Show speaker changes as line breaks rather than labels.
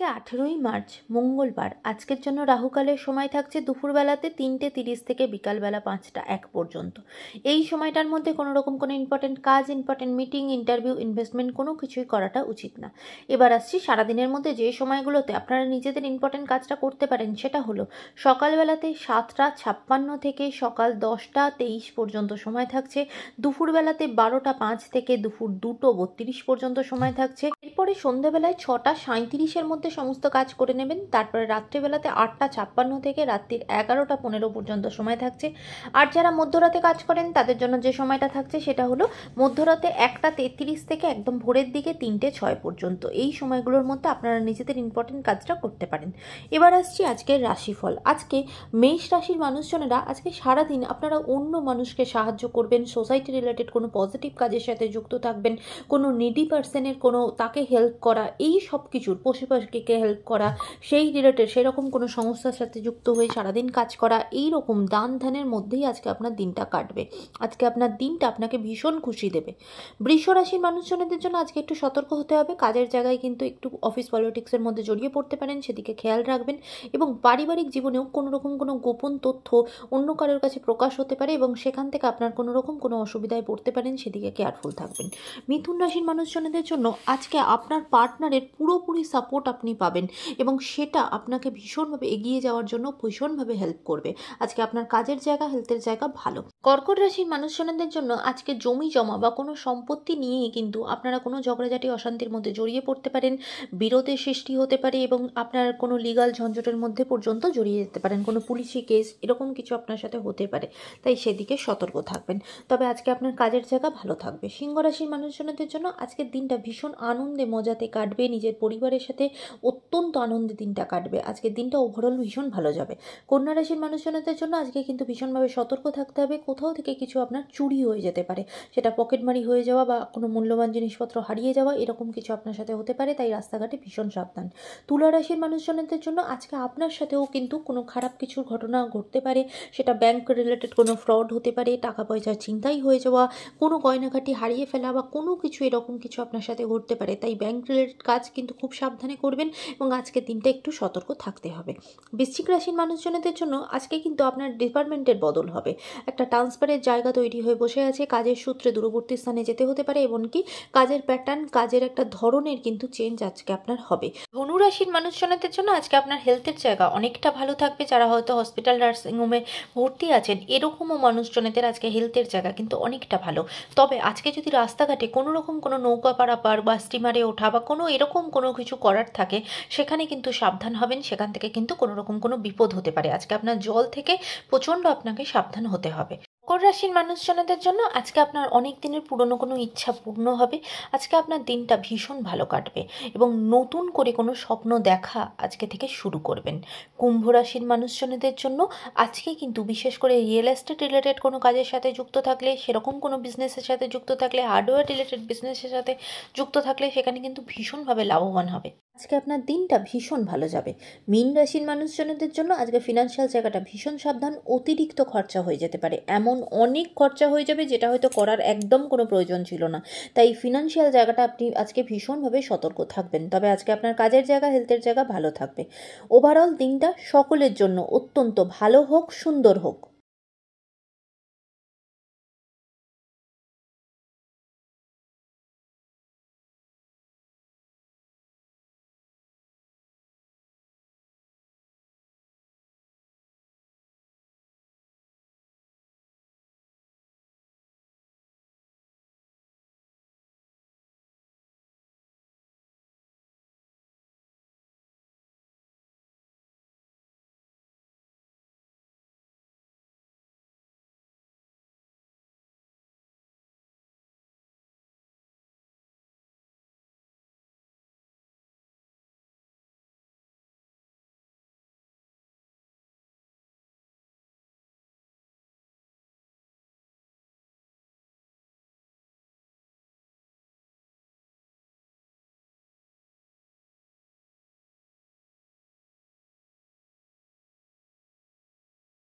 18ই March মঙ্গলবার। আজকের জন্য রাহুকালের সময় থাকছে দুপুরবেলাতে 3:30 থেকে বিকালবেলা 5টা 1 পর্যন্ত। এই সময়টার মধ্যে কোনো রকম কোনো ইম্পর্টেন্ট কাজ, ইম্পর্টেন্ট মিটিং, ইন্টারভিউ, ইনভেস্টমেন্ট কোনো কিছুই করাটা উচিত না। এবার আসছি সারাদিনের মধ্যে যে সময়গুলোতে আপনারা নিজেদের ইম্পর্টেন্ট কাজটা করতে পারেন, সেটা হলো সকালবেলাতে 7টা 56 থেকে সকাল 10টা 23 পর্যন্ত সময় থাকছে। দুপুরবেলাতে 12টা 5 থেকে দুপুর 2টো 32 পর্যন্ত সময় থাকছে। এরপরে সন্ধ্যাবেলায় 6টা 37-এর মধ্যে সমস্ত কাজ করে নেবেন। তারপরে রাত্রিবেলাতে 8টা 56 থেকে রাত্রির 11টা 15 পর্যন্ত সময় থাকছে। আর যারা মধ্যরাতে কাজ করেন তাদের জন্য যে সময়টা থাকছে সেটা হলো মধ্যরাতে 1টা 33 থেকে একদম ভোরের দিকে 3টে 6 পর্যন্ত। এই সময়গুলোর মধ্যে আপনারা নিজেদের ইম্পর্টেন্ট কাজটা করতে পারেন। এবার আসছি আজকের রাশিফল। আজকে মেষ রাশির মানুষজনেরা আজকে সারাদিন আপনারা অন্য মানুষকে সাহায্য করবেন, সোসাইটি রিলেটেড কোনো পজিটিভ কাজের সাথে যুক্ত থাকবেন, কোনো নিডি পার্সনের কোনো তাকে হেল্প করা, এই সব কিছুর পশুপাখিকে হেল্প করা, সেই রিলেটেড সেরকম কোনো সংস্থার সাথে যুক্ত হয়ে সারাদিন কাজ করা, এই রকম দান ধ্যানের মধ্যেই আজকে আপনার দিনটা কাটবে। আজকে আপনার দিনটা আপনাকে ভীষণ খুশি দেবে। বৃষ রাশির মানুষজনদের জন্য আজকে একটু সতর্ক হতে হবে। কাজের জায়গায় কিন্তু একটু অফিস পলিটিক্সের মধ্যে জড়িয়ে পড়তে পারেন, সেদিকে খেয়াল রাখবেন। এবং পারিবারিক জীবনেও কোনো রকম কোনো গোপন তথ্য অন্য কারোর কাছে প্রকাশ হতে পারে এবং সেখান থেকে আপনার কোনো রকম কোনো অসুবিধায় পড়তে পারেন, সেদিকে কেয়ারফুল থাকবেন। মিথুন রাশির মানুষজনদের জন্য আজকে আপনার পার্টনারের পুরোপুরি সাপোর্ট আপনি পাবেন এবং সেটা আপনাকে ভীষণভাবে এগিয়ে যাওয়ার জন্য ভীষণভাবে হেল্প করবে। আজকে আপনার কাজের জায়গা, হেলথের জায়গা ভালো। কর্কট রাশির মানুষজনদের জন্য আজকে জমি জমা বা কোনো সম্পত্তি নিয়েই কিন্তু আপনারা কোনো ঝগড়াঝাটি অশান্তির মধ্যে জড়িয়ে পড়তে পারেন, বিরোধের সৃষ্টি হতে পারে এবং আপনার কোনো লিগাল ঝঞ্ঝটের মধ্যে পর্যন্ত জড়িয়ে যেতে পারেন, কোনো পুলিশি কেস এরকম কিছু আপনার সাথে হতে পারে, তাই সেদিকে সতর্ক থাকবেন। তবে আজকে আপনার কাজের জায়গা ভালো থাকবে। সিংহ রাশির মানুষজনদের জন্য আজকের দিনটা ভীষণ আনন্দে মজাতে কাটবে, নিজের পরিবারের সাথে অত্যন্ত আনন্দে দিনটা কাটবে। আজকের দিনটা ওভারঅল ভীষণ ভালো যাবে। কন্যা রাশির মানুষজনদের জন্য আজকে কিন্তু ভীষণভাবে সতর্ক থাকতে হবে। কোথাও থেকে কিছু আপনার চুরি হয়ে যেতে পারে, সেটা পকেটমারি হয়ে যাওয়া বা কোনো মূল্যবান জিনিসপত্র হারিয়ে যাওয়া, এরকম কিছু আপনার সাথে হতে পারে, তাই রাস্তাঘাটে ভীষণ সাবধান। তুলা রাশির মানুষজনদের জন্য আজকে আপনার সাথেও কিন্তু কোনো খারাপ কিছুর ঘটনা ঘটতে পারে, সেটা ব্যাংক রিলেটেড কোনো ফ্রড হতে পারে, টাকা পয়সার ছিনতাই হয়ে যাওয়া, কোনো গয়নাঘাটি হারিয়ে ফেলা বা কোনো কিছু এরকম কিছু আপনার সাথে ঘটতে পারে, তাই ব্যাংক রিলেটেড কাজ কিন্তু খুব সাবধানে করবেন এবং আজকের দিনটা একটু সতর্ক থাকতে হবে। বৃশ্চিক রাশির মানুষজনদের জন্য আজকে কিন্তু আপনার ডিপার্টমেন্টের বদল হবে, একটা ট্রান্সফারের জায়গা তৈরি হয়ে বসে আছে, কাজের সূত্রে দূরবর্তী স্থানে যেতে হতে পারে, এমনকি কাজের প্যাটার্ন, কাজের একটা ধরনের কিন্তু চেঞ্জ আজকে আপনার হবে। ধনু রাশির মানুষজনদের জন্য আজকে আপনার হেলথের জায়গা অনেকটা ভালো থাকবে। যারা হয়তো হসপিটাল নার্সিংহোমে ভর্তি আছেন, এরকমও মানুষজনদের আজকে হেলথের জায়গা কিন্তু অনেকটা ভালো। তবে আজকে যদি রাস্তাঘাটে কোনো রকম কোনো নৌকা পারাপার বা স্টিমারে ওঠা বা কোনো এরকম কোনো কিছু করার থাকে, সেখানে কিন্তু সাবধান হবেন, সেখান থেকে কিন্তু কোনো রকম কোনো বিপদ হতে পারে। আজকে আপনার জল থেকে প্রচণ্ড আপনাকে সাবধান হতে হবে। মকর রাশির মানুষজনদের জন্য আজকে আপনার অনেক দিনের পুরনো কোনো ইচ্ছা পূর্ণ হবে। আজকে আপনার দিনটা ভীষণ ভালো কাটবে এবং নতুন করে কোনো স্বপ্ন দেখা আজকে থেকে শুরু করবেন। কুম্ভ রাশির মানুষজনদের জন্য আজকে কিন্তু বিশেষ করে রিয়েল এস্টেট রিলেটেড কোনো কাজের সাথে যুক্ত থাকলে, সেরকম কোনো বিজনেসের সাথে যুক্ত থাকলে, হার্ডওয়্যার রিলেটেড বিজনেসের সাথে যুক্ত থাকলে সেখানে কিন্তু ভীষণভাবে লাভবান হবে। আজকে আপনার দিনটা ভীষণ ভালো যাবে। মীন রাশির মানুষজনদের জন্য আজকে ফিনান্সিয়াল জায়গাটা ভীষণ সাবধান, অতিরিক্ত খরচা হয়ে যেতে পারে, এমন অনেক খরচা হয়ে যাবে যেটা হয়তো করার একদম কোনো প্রয়োজন ছিল না, তাই ফিনান্সিয়াল জায়গাটা আপনি আজকে ভীষণভাবে সতর্ক থাকবেন। তবে আজকে আপনার কাজের জায়গা, হেলথের জায়গা ভালো থাকবে। ওভারঅল দিনটা সকলের জন্য অত্যন্ত ভালো হোক, সুন্দর হোক।